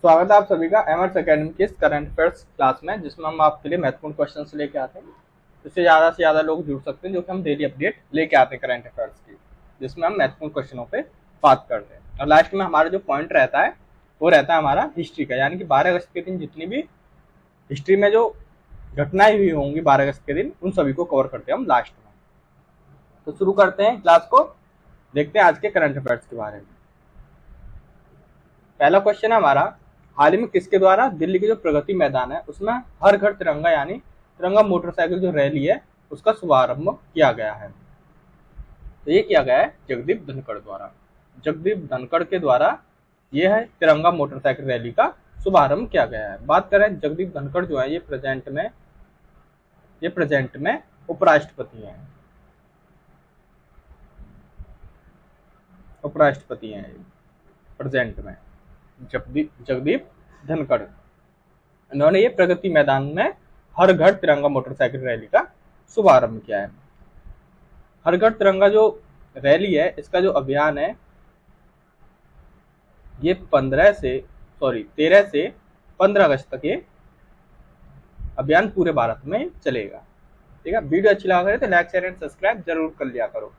स्वागत है आप सभी का एमएस एकेडमी के इस करंट अफेयर्स क्लास में, जिसमें हम आपके लिए महत्वपूर्ण क्वेश्चंस लेके आते हैं। इससे ज़्यादा से ज़्यादा लोग जुड़ सकते हैं, जो कि हम डेली अपडेट लेके आते हैं करंट अफेयर्स की, जिसमें हम महत्वपूर्ण क्वेश्चनों पे बात करते हैं। और लास्ट में हमारा जो पॉइंट रहता है वो रहता है हमारा हिस्ट्री का, यानी कि 12 अगस्त के दिन जितनी भी हिस्ट्री में जो घटनाएं हुई होंगी 12 अगस्त के दिन, उन सभी को कवर करते हैं हम लास्ट में। तो शुरू करते हैं क्लास को, देखते हैं आज के करंट अफेयर्स के बारे में। पहला क्वेश्चन है हमारा, हाल ही में किसके द्वारा दिल्ली के जो प्रगति मैदान है उसमें हर घर तिरंगा यानी तिरंगा मोटरसाइकिल जो रैली है उसका शुभारंभ किया गया है? तो ये किया गया है जगदीप धनखड़ द्वारा। जगदीप धनखड़ के द्वारा ये है तिरंगा मोटरसाइकिल रैली का शुभारंभ किया गया है। बात करें जगदीप धनखड़ जो है, ये प्रेजेंट में उपराष्ट्रपति हैं। उपराष्ट्रपति हैं प्रेजेंट में जगदीप धनखड़। इन्होंने ये प्रगति मैदान में हर घर तिरंगा मोटरसाइकिल रैली का शुभारंभ किया है। हर घर तिरंगा जो रैली है, इसका जो अभियान है ये 13 से 15 अगस्त तक ये अभियान पूरे भारत में चलेगा। ठीक है, वीडियो अच्छी लगा करे तो लाइक शेयर एंड सब्सक्राइब जरूर कर लिया करो,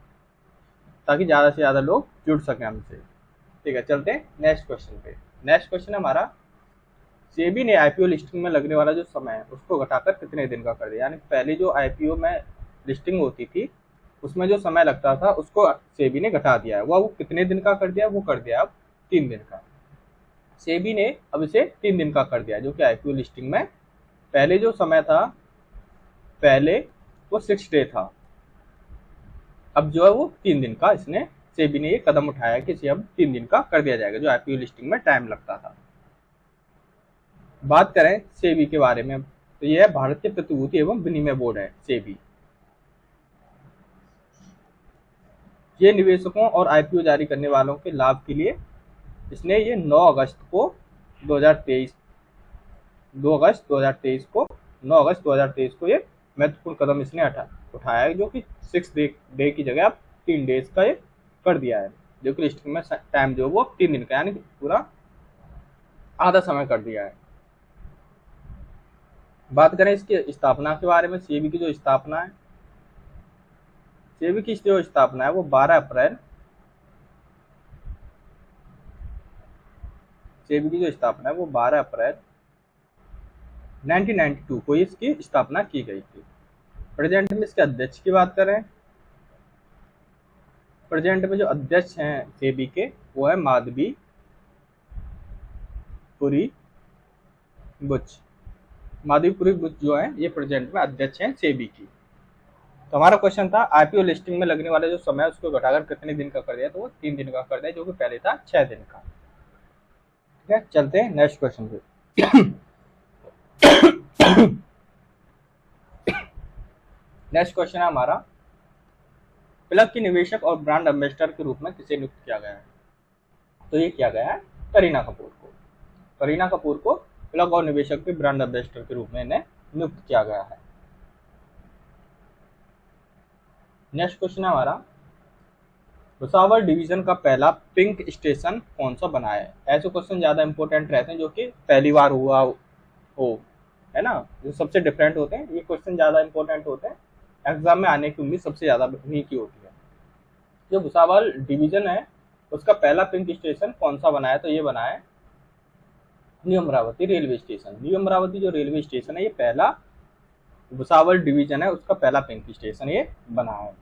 ताकि ज्यादा से ज्यादा लोग जुड़ सके हमसे। ठीक है, चलते हैं नेक्स्ट क्वेश्चन पे। नेक्स्ट क्वेश्चन हमारा, सेबी ने आईपीओ लिस्टिंग में लगने वाला जो समय है उसको घटाकर कितने दिन का कर दिया? यानी पहले जो आईपीओ में लिस्टिंग होती थी उसमें जो समय लगता था उसको सेबी ने घटा दिया है। वो कितने दिन का कर दिया? वो कर दिया अब 3 दिन का। सेबी ने अब इसे 3 दिन का कर दिया, जो कि आईपीओ लिस्टिंग में पहले जो समय था, पहले वो 6 डे था, अब जो है वो 3 दिन का इसने सेबी ने ये कदम उठाया कि इसे अब 3 दिन का कर दिया जाएगा, जो आईपीओ लिस्टिंग में टाइम लगता था। बात करें सेबी के बारे में, तो यह भारतीय प्रतिभूति एवं विनिमय बोर्ड है सेबी। ये निवेशकों और आईपीओ जारी करने वालों के लाभ के लिए इसने ये 9 अगस्त 2023 को ये महत्वपूर्ण कदम इसने उठाया है, जो कि 6 डे की जगह अब 3 डेज का ये कर दिया है, जो कि लिस्टिंग में टाइम जो वो 3 दिन का यानी पूरा आधा समय कर दिया है। बात करें इसकी स्थापना के बारे में, सेबी की जो स्थापना है, सेबी की जो स्थापना है वो 12 अप्रैल 1992 को इसकी स्थापना की गई थी। प्रेजेंट में इसके अध्यक्ष की बात करें, प्रेजेंट में जो अध्यक्ष हैं सेबी के वो है माधवीपुरी बुच जो है ये प्रेजेंट में अध्यक्ष हैं सेबी की। तो हमारा क्वेश्चन था आईपीओ लिस्टिंग में लगने वाले जो समय है उसको घटाकर कितने दिन का कर दिया? तो वो 3 दिन का कर दिया, जो कि पहले था 6 दिन का। ठीक है, चलते हैं नेक्स्ट क्वेश्चन पे। नेक्स्ट क्वेश्चन है हमारा, प्लग की निवेशक और ब्रांड एम्बेसडर के रूप में किसे नियुक्त किया गया है? तो ये किया गया है करीना कपूर को। करीना कपूर को प्लग और निवेशक के ब्रांड एम्बेसडर के रूप में इन्हें नियुक्त किया गया है। नेक्स्ट क्वेश्चन है हमारा, भुसावल डिवीजन का पहला पिंक स्टेशन कौन सा बना है? ऐसे क्वेश्चन ज्यादा इंपॉर्टेंट रहते हैं जो कि पहली बार हुआ हो, है ना, जो सबसे डिफरेंट होते हैं। ये क्वेश्चन ज्यादा इंपॉर्टेंट होते हैं, एग्जाम में आने की उम्मीद सबसे ज्यादा उन्हीं की होती है। जो भुसावल डिवीजन है उसका पहला पिंक स्टेशन कौन सा बना है? तो ये बना है new Amravati railway station. New Amravati जो रेलवे स्टेशन है ये पहला, भुसावल डिवीजन है उसका पहला पिंक स्टेशन ये बना है।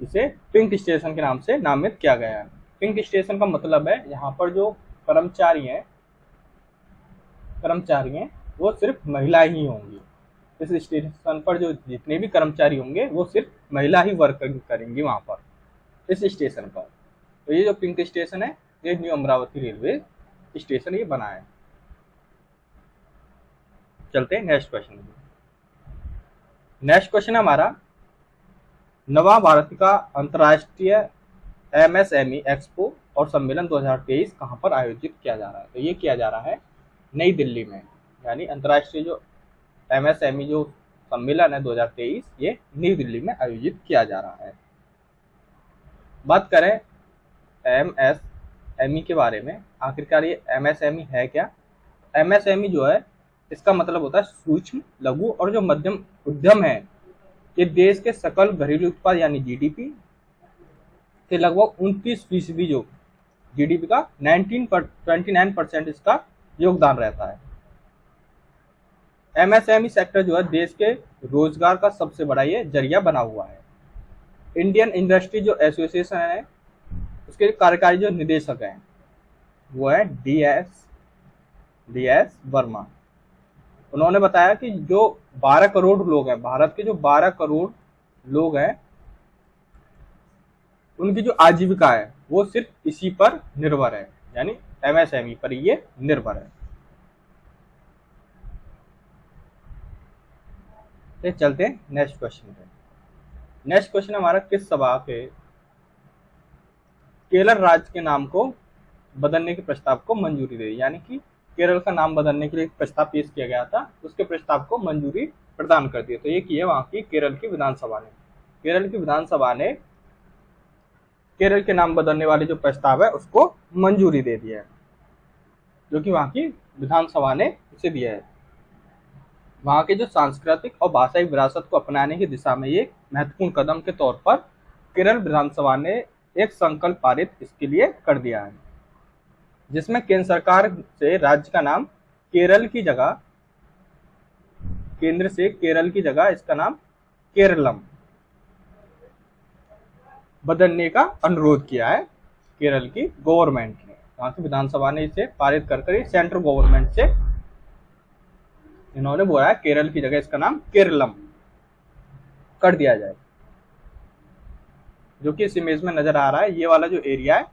इसे पिंक स्टेशन के नाम से नामित किया गया है। पिंक स्टेशन का मतलब है यहाँ पर जो कर्मचारी हैं वो सिर्फ महिला ही होंगी। इस स्टेशन पर जो जितने भी कर्मचारी होंगे वो सिर्फ महिला ही वर्क करेंगी वहां पर, इस स्टेशन पर। तो ये जो पिंक स्टेशन है ये न्यू अमरावती रेलवे स्टेशन ये बना है। चलते हैं नेक्स्ट क्वेश्चन। नेक्स्ट क्वेश्चन हमारा, नवा भारत का अंतर्राष्ट्रीय एमएसएमई एक्सपो और सम्मेलन 2023 कहाँ पर आयोजित किया जा रहा है? तो ये किया जा रहा है नई दिल्ली में, यानी अंतर्राष्ट्रीय जो एमएसएमई जो सम्मेलन है 2023 ये नई दिल्ली में आयोजित किया जा रहा है। बात करें एमएसएमई के बारे में। आखिरकार ये एमएसएमई है क्या? एमएसएमई जो है इसका मतलब होता है सूक्ष्म, लघु और जो मध्यम उद्यम है। ये देश के सकल घरेलू उत्पाद यानी जीडीपी के लगभग 29% जो जीडीपी का 29% इसका योगदान रहता है। एमएसएमई सेक्टर जो है देश के रोजगार का सबसे बड़ा ये जरिया बना हुआ है। इंडियन इंडस्ट्री जो एसोसिएशन है उसके कार्यकारी जो निदेशक हैं वो है डी एस वर्मा। उन्होंने बताया कि जो 12 करोड़ लोग हैं, भारत के जो 12 करोड़ लोग हैं, उनकी जो आजीविका है वो सिर्फ इसी पर निर्भर है, यानी एमएसएमई पर ये निर्भर है। तो चलते हैं नेक्स्ट क्वेश्चन पे। नेक्स्ट क्वेश्चन हमारा किस सभा के केरल राज्य के नाम को बदलने के प्रस्ताव को मंजूरी दे दी? यानी कि केरल का नाम बदलने के लिए एक प्रस्ताव पेश किया गया था, उसके प्रस्ताव को मंजूरी प्रदान कर दी। तो ये की है वहां की केरल की विधानसभा ने। केरल की विधानसभा ने केरल के नाम बदलने वाले जो प्रस्ताव है उसको मंजूरी दे दिया है, जो कि वहां की विधानसभा ने उसे दिया है। वहां के जो सांस्कृतिक और भाषाई विरासत को अपनाने की दिशा में ये महत्वपूर्ण कदम के तौर पर केरल विधानसभा ने एक संकल्प पारित इसके लिए कर दिया है, जिसमें केंद्र सरकार से राज्य का नाम केरल की जगह, केंद्र से केरल की जगह इसका नाम केरलम बदलने का अनुरोध किया है केरल की गवर्नमेंट ने। वहां की विधानसभा ने इसे पारित कर सेंट्रल गवर्नमेंट से इन्होंने बोला है केरल की जगह इसका नाम केरलम कर दिया जाए। जो कि इस इमेज में नजर आ रहा है, ये वाला जो एरिया है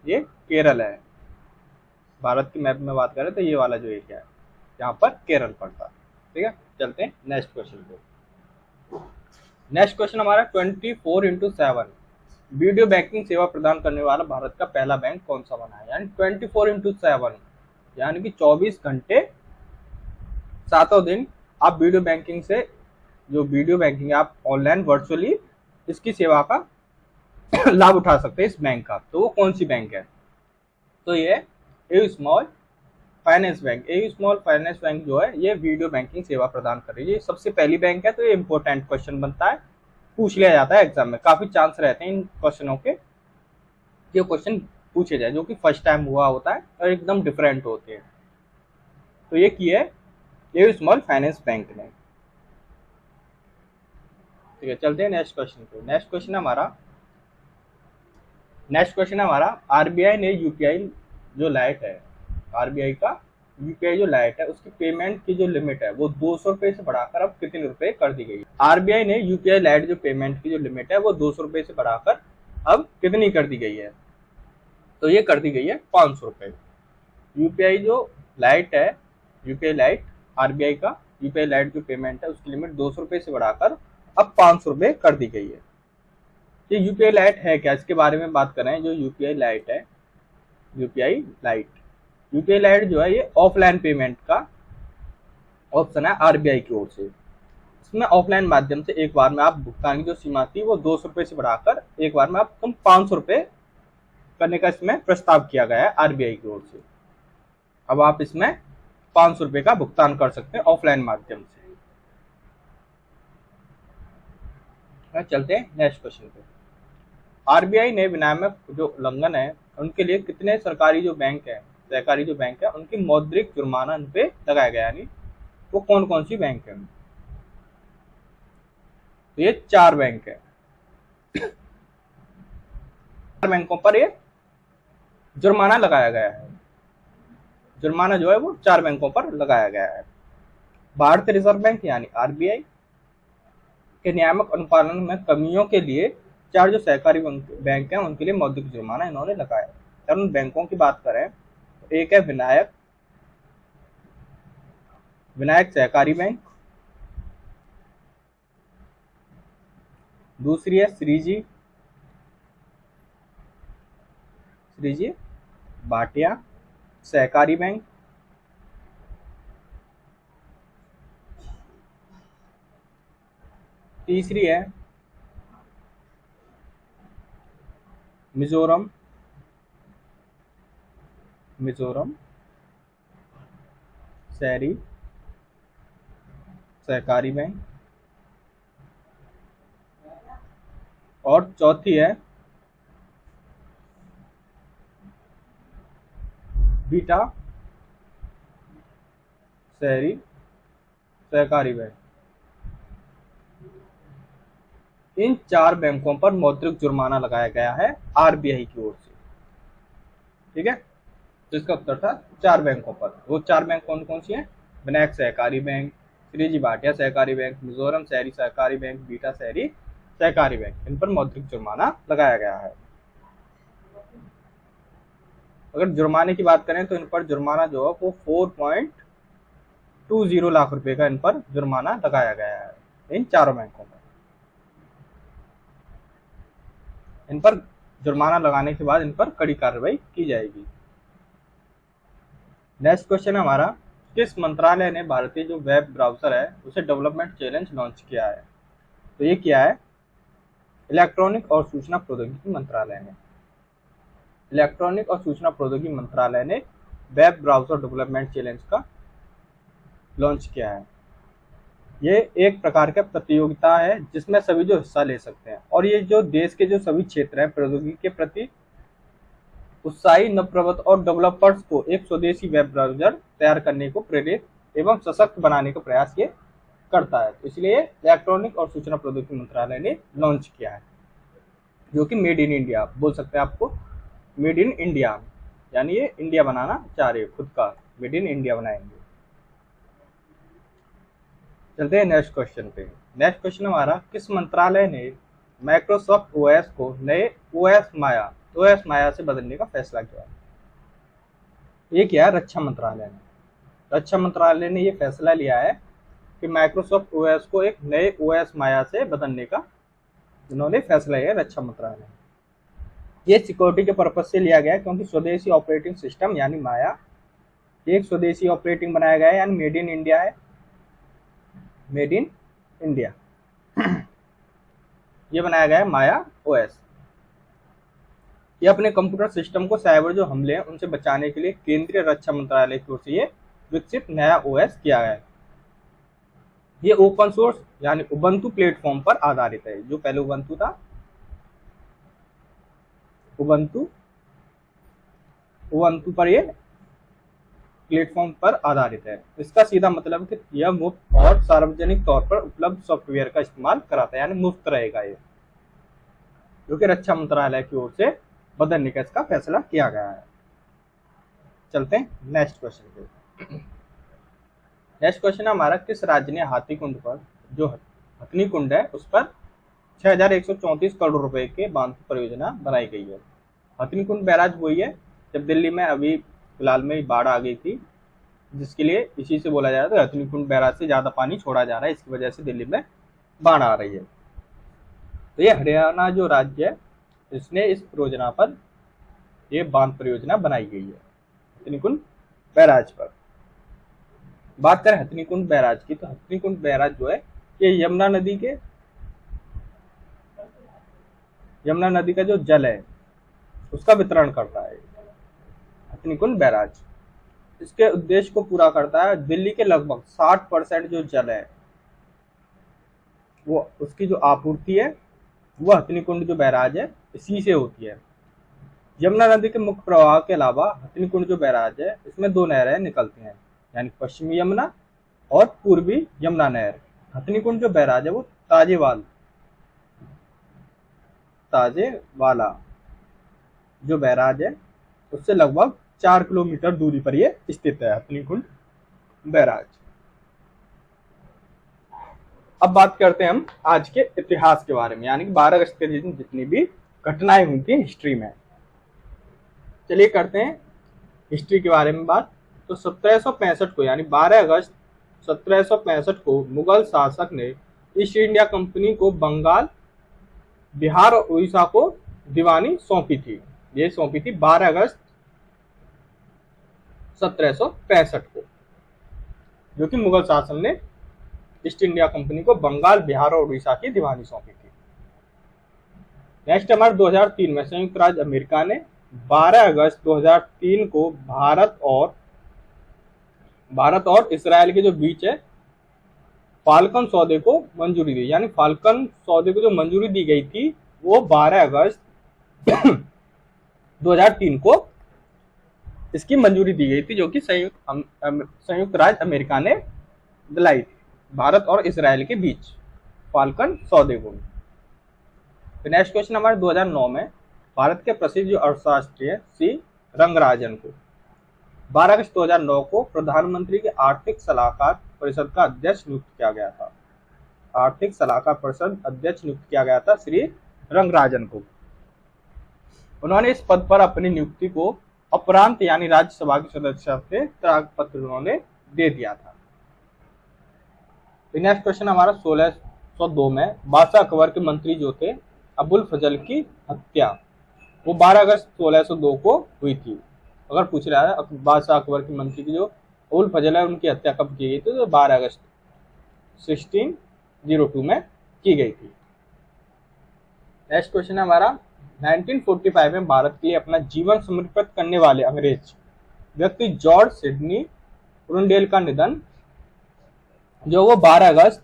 ये केरल है। भारत की मैप में बात करें तो ये वाला जो एरिया है यहाँ पर केरल पड़ता है। ठीक है, चलते हैं नेक्स्ट क्वेश्चन पे। नेक्स्ट क्वेश्चन हमारा 24x7 वीडियो बैंकिंग सेवा प्रदान करने वाला भारत का पहला बैंक कौन सा बना है? यानी 24x7 यानी कि 24 घंटे 7 दिन आप वीडियो बैंकिंग से, जो वीडियो बैंकिंग आप ऑनलाइन वर्चुअली इसकी सेवा का लाभ उठा सकते हैं इस बैंक का। तो वो कौन सी बैंक है? तो ये AU small finance bank. AU small finance bank जो है ये वीडियो बैंकिंग सेवा प्रदान कर रही है। ये सबसे पहली बैंक है, तो ये इंपॉर्टेंट क्वेश्चन बनता है, पूछ लिया जाता है एग्जाम में। काफी चांस रहते हैं इन क्वेश्चनों के, ये क्वेश्चन पूछे जाए, जो कि फर्स्ट टाइम हुआ होता है और एकदम डिफरेंट होते हैं। तो ये की है एयू स्मॉल फाइनेंस बैंक ने। ठीक है, चलते हैं नेक्स्ट क्वेश्चन पे। नेक्स्ट क्वेश्चन हमारा आरबीआई ने यूपीआई जो लाइट है, आरबीआई का यूपीआई जो लाइट है उसकी पेमेंट की जो लिमिट है वो 200 रुपए से बढ़ाकर अब कितने रुपए कर दी गई? आरबीआई ने यूपीआई लाइट जो पेमेंट की जो लिमिट है वो 200 रुपए से बढ़ाकर अब कितनी कर दी गई है? तो ये कर दी गई है 500 रुपए। यूपीआई जो लाइट है, यूपीआई लाइट आरबीआई का यूपीआई लाइट जो पेमेंट है उसकी लिमिट 200 रुपए से बढ़ाकर अब 500 रुपए कर दी गई है। ये यूपीआई लाइट है क्या, इसके बारे में बात कर रहे हैं। जो यूपीआई लाइट है, यूपीआई लाइट जो है ये ऑफलाइन पेमेंट का ऑप्शन है आरबीआई की ओर से। इसमें ऑफलाइन माध्यम से एक बार में आप भुगतान की जो सीमा थी वो 200 रुपए से बढ़ाकर एक बार में आप कम 500 रुपए करने का इसमें प्रस्ताव किया गया है आरबीआई की ओर से। अब आप इसमें 500 रुपए का भुगतान कर सकते हैं ऑफलाइन माध्यम से। चलते हैं नेक्स्ट क्वेश्चन पे। आरबीआई ने विनियामक जो उल्लंघन है उनके लिए कितने सरकारी जो बैंक है, सहकारी जो बैंक है, उनकी मौद्रिक जुर्माना उन पे लगाया गया, यानी वो कौन कौन सी बैंक है? तो ये 4 बैंक है। 4 बैंकों पर ये जुर्माना लगाया गया है। जुर्माना जो है वो 4 बैंकों पर लगाया गया है। भारतीय रिजर्व बैंक यानी आरबीआई के नियामक अनुपालन में कमियों के लिए 4 जो सहकारी बैंक हैं उनके लिए मौद्रिक जुर्माना इन्होंने लगाया। अगर उन बैंकों की बात करें तो एक है विनायक सहकारी बैंक, दूसरी है श्रीजी भाटिया सहकारी बैंक, तीसरी है मिजोरम मिजोरम शहरी सहकारी बैंक, और चौथी है बीटा शहरी सहकारी बैंक। इन 4 बैंकों पर मौद्रिक जुर्माना लगाया गया है आरबीआई की ओर से। ठीक है, तो इसका उत्तर था 4 बैंकों पर। वो 4 बैंक कौन कौन सी हैं? विनायक सहकारी बैंक, श्रीजी भाटिया सहकारी बैंक, मिजोरम शहरी सहकारी बैंक, बीटा शहरी सहकारी बैंक। इन पर मौद्रिक जुर्माना लगाया गया है। अगर जुर्माने की बात करें तो इन पर जुर्माना जो है वो 4.20 लाख रुपए का इन पर जुर्माना लगाया गया है, इन 4 बैंकों पर। इन पर जुर्माना लगाने के बाद इन पर कड़ी कार्रवाई की जाएगी। नेक्स्ट क्वेश्चन है हमारा, किस मंत्रालय ने भारतीय जो वेब ब्राउजर है उसे डेवलपमेंट चैलेंज लॉन्च किया है? तो ये किया है इलेक्ट्रॉनिक और सूचना प्रौद्योगिकी मंत्रालय ने। इलेक्ट्रॉनिक और सूचना प्रौद्योगिकी मंत्रालय ने वेब ब्राउजर डेवलपमेंट चैलेंज का लॉन्च किया है। ये एक प्रकार का प्रतियोगिता है जिसमें सभी जो हिस्सा ले सकते हैं, और ये जो देश के जो सभी क्षेत्र हैं प्रौद्योगिकी के प्रति उत्साही नवप्रवर्तक और डेवलपर्स को एक स्वदेशी वेब ब्राउजर तैयार करने को प्रेरित एवं सशक्त बनाने का प्रयास ये करता है। तो इसलिए इलेक्ट्रॉनिक और सूचना प्रौद्योगिकी मंत्रालय ने लॉन्च किया है, जो कि मेड इन इंडिया बोल सकते हैं आपको। मेड इन इंडिया यानी ये इंडिया बनाना चाह रहे, खुद का मेड इन इंडिया बनाएंगे। चलते हैं नेक्स्ट क्वेश्चन पे। नेक्स्ट क्वेश्चन हमारा, किस मंत्रालय ने माइक्रोसॉफ्ट ओएस को नए ओएस माया से बदलने का फैसला किया? ये किया है रक्षा मंत्रालय ने। रक्षा मंत्रालय ने ये फैसला लिया है कि माइक्रोसॉफ्ट ओएस को एक नए ओएस माया से बदलने का इन्होंने फैसला लिया है रक्षा मंत्रालय ने। ये सिक्योरिटी के पर्पज से लिया गया है, क्योंकि स्वदेशी ऑपरेटिंग सिस्टम यानी माया एक स्वदेशी ऑपरेटिंग बनाया गया है, यानी मेड इन इंडिया है। मेड इन इंडिया ये बनाया गया है माया ओएस। ये अपने कंप्यूटर सिस्टम को साइबर जो हमले हैं उनसे बचाने के लिए केंद्रीय रक्षा मंत्रालय की ओर से ये विकसित नया ओएस किया गया है। ये ओपन सोर्स यानी उबंटू प्लेटफॉर्म पर आधारित है। जो पहले उबंटू था, उबंटू पर ये प्लेटफॉर्म पर आधारित है। इसका सीधा मतलब है कि यह मुफ्त और सार्वजनिक तौर पर उपलब्ध सॉफ्टवेयर का इस्तेमाल कराता है, यानी मुफ्त रहेगा ये, जो कि रक्षा मंत्रालय की ओर से बदलने का इसका फैसला किया गया है। चलते हैं नेक्स्ट क्वेश्चन पे। नेक्स्ट क्वेश्चन हमारा, किस राज्य ने हाथीकुंड पर जो हथनी कुंड है उस पर 6134 करोड़ रुपए के बांध परियोजना बनाई गई है? हथनी कुंड बैराज वही है जब दिल्ली में अभी फिलहाल में बाढ़ आ गई थी, जिसके लिए इसी से बोला जा रहा था हथनी कुंड बैराज से ज्यादा पानी छोड़ा जा रहा है, इसकी वजह से दिल्ली में बाढ़ आ रही है। तो ये हरियाणा जो राज्य है इसने इस परियोजना पर ये बांध परियोजना बनाई गई है हथनीकुंड बैराज पर। बात करें हथनीकुंड बैराज की, तो हथनीकुंड बैराज जो है ये यमुना नदी का जो जल है उसका वितरण करता है हथनीकुंड बैराज। इसके उद्देश्य को पूरा करता है। दिल्ली के लगभग 60% जो जल है वो उसकी जो आपूर्ति है वो हथनीकुंड जो बैराज है इसी से होती है। यमुना नदी के मुख्य प्रवाह के अलावा हथनीकुंड जो बैराज है इसमें 2 नहरें निकलती हैं, यानी पश्चिमी यमुना और पूर्वी यमुना नहर। हथनीकुंड जो बैराज है वो ताजेवाला जो बैराज है उससे लगभग 4 किलोमीटर दूरी पर ये स्थित है हथनीकुंड बैराज। अब बात करते हैं हम आज के इतिहास के बारे में, यानी कि 12 अगस्त के दिन जितनी भी घटनाएं हुई थी हिस्ट्री में। चलिए करते हैं हिस्ट्री के बारे में बात। तो 1765 को यानी 12 अगस्त 1765 को मुगल शासक ने ईस्ट इंडिया कंपनी को बंगाल, बिहार और उड़ीसा को दीवानी सौंपी थी। ये सौंपी थी 12 अगस्त 1765 को, जो कि मुगल शासन ने ईस्ट इंडिया कंपनी को बंगाल, बिहार और उड़ीसा की दीवानी सौंपी थी। नेक्स्ट हमारे 2003 में संयुक्त राज्य अमेरिका ने 12 अगस्त 2003 को भारत और इसराइल के जो बीच है फाल्कन सौदे को मंजूरी दी, यानी फाल्कन सौदे को जो मंजूरी दी गई थी वो 12 अगस्त 2003 को इसकी मंजूरी दी गई थी, जो कि संयुक्त राज्य अमेरिका ने दिलाई थी भारत और इसराइल के बीच फाल्कन सौदे को। नेक्स्ट क्वेश्चन हमारे 2009 में भारत के प्रसिद्ध जो अर्थशास्त्री है सी रंगराजन को 12 अगस्त 2009 को प्रधानमंत्री के आर्थिक सलाहकार परिषद का अध्यक्ष नियुक्त किया गया था। आर्थिक सलाहकार परिषद अध्यक्ष नियुक्त किया गया था श्री रंगराजन को। उन्होंने इस पद पर अपनी नियुक्ति को अपरांत यानी राज्यसभा के सदस्य से त्याग पत्र उन्होंने दे दिया था। नेक्स्ट क्वेश्चन हमारा 1602 में बादशाह अकबर के मंत्री जो थे अबुल फजल की हत्या वो 12 अगस्त 1602 को हुई थी। अगर पूछ रहा है बादशाह अकबर के मंत्री की जो अबुल फजल है उनकी हत्या कब की गई थी, तो 12 अगस्त 1602 में की गई थी। नेक्स्ट क्वेश्चन है हमारा 1945 में भारत के लिए अपना जीवन समर्पित करने वाले अंग्रेज व्यक्ति जॉर्ज सिडनी रुंडेल का निधन जो वो 12 अगस्त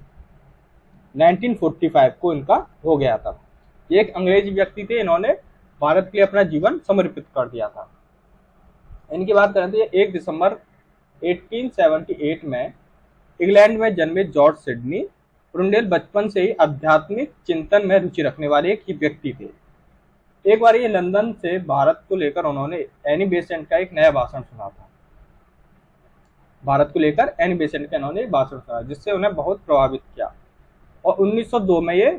1945 को इनका हो गया था। ये एक अंग्रेज व्यक्ति थे, इन्होंने भारत के लिए अपना जीवन समर्पित कर दिया था। इनकी बात करें तो 1 दिसंबर 1878 में इंग्लैंड में जन्मे जॉर्ज सिडनी रुंडेल बचपन से ही आध्यात्मिक चिंतन में रुचि रखने वाले एक ही व्यक्ति थे। एक बार ये लंदन से भारत को लेकर उन्होंने एनी बेसेंट का एक नया भाषण सुना था। भारत को लेकर एनी बेसेंट का इन्होंने भाषण सुना जिससे उन्हें बहुत प्रभावित किया और 1902 में ये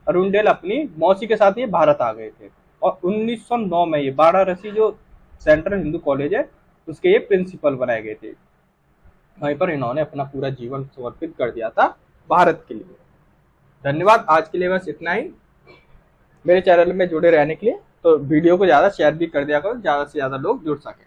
रुंडेल अपनी मौसी के साथ ये भारत आ गए थे और 1909 में ये वाराणसी जो सेंट्रल हिंदू कॉलेज है उसके ये प्रिंसिपल बनाए गए थे। वहीं पर इन्होंने अपना पूरा जीवन समर्पित कर दिया था भारत के लिए। धन्यवाद, आज के लिए बस इतना ही। मेरे चैनल में जुड़े रहने के लिए तो वीडियो को ज़्यादा शेयर भी कर दिया करो, ज़्यादा से ज़्यादा लोग जुड़ सकें।